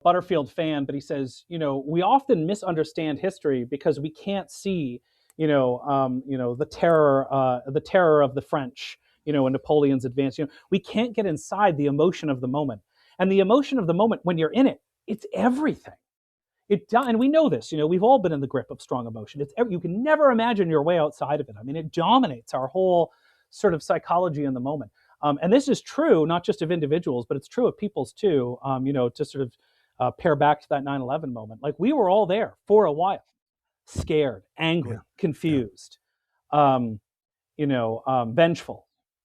Butterfield fan, but he says, we often misunderstand history because we can't see, the terror of the French, and Napoleon's advance. We can't get inside the emotion of the moment, and the emotion of the moment when you're in it, it's everything. And we know this. We've all been in the grip of strong emotion. You can never imagine your way outside of it. I mean, it dominates our whole sort of psychology in the moment. And this is true not just of individuals, but it's true of peoples too. To sort of pair back to that 9/11 moment. Like we were all there for a while, scared, angry, Yeah. confused, vengeful.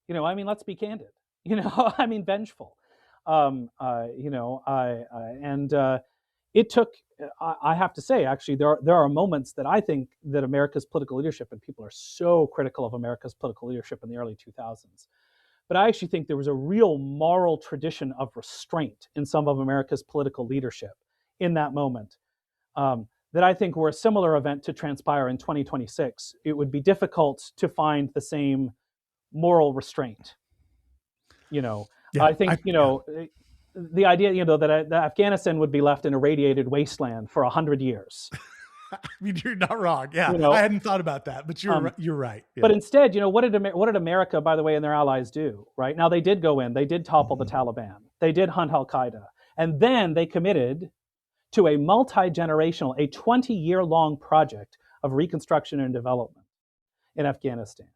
I mean, let's be candid. I mean, vengeful. And it took. I have to say, actually, there are moments that I think that America's political leadership, and people are so critical of America's political leadership in the early 2000s, but I actually think there was a real moral tradition of restraint in some of America's political leadership in that moment. That I think were a similar event to transpire in 2026, it would be difficult to find the same moral restraint. Yeah. I think, the idea, that Afghanistan would be left an irradiated wasteland for 100 years. I mean, you're not wrong. Yeah. You know, I hadn't thought about that, but you're right. Yeah. But instead, what did America, by the way, and their allies do? Right now, they did go in, they did topple the Taliban, they did hunt Al Qaeda, and then they committed to a multi-generational, a 20-year-long project of reconstruction and development in Afghanistan.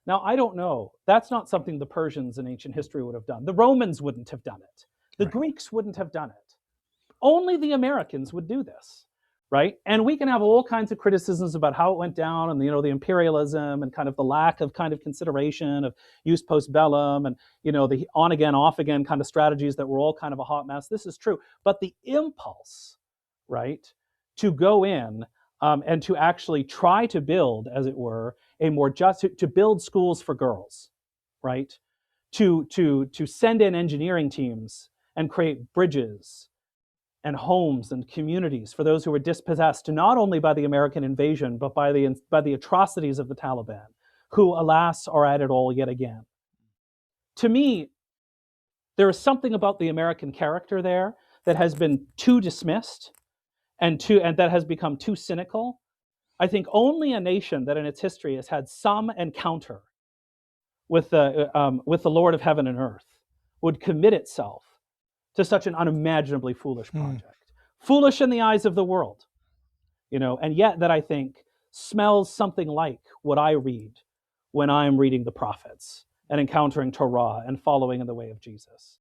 Now, I don't know. That's not something the Persians in ancient history would have done. The Romans wouldn't have done it. The Greeks wouldn't have done it. Only the Americans would do this, right? And we can have all kinds of criticisms about how it went down and, the imperialism and kind of the lack of kind of consideration of use post bellum and, the on again, off again kind of strategies that were all kind of a hot mess. This is true. But the impulse, right, to go in and to actually try to build, as it were, a more just, to build schools for girls, right? To send in engineering teams and create bridges and homes and communities for those who were dispossessed not only by the American invasion, but by the atrocities of the Taliban, who, alas, are at it all yet again. To me, there is something about the American character there that has been too dismissed and that has become too cynical. I think only a nation that in its history has had some encounter with the Lord of heaven and earth would commit itself to such an unimaginably foolish project. Foolish in the eyes of the world, and yet that I think smells something like what I read when I'm reading the prophets and encountering Torah and following in the way of Jesus.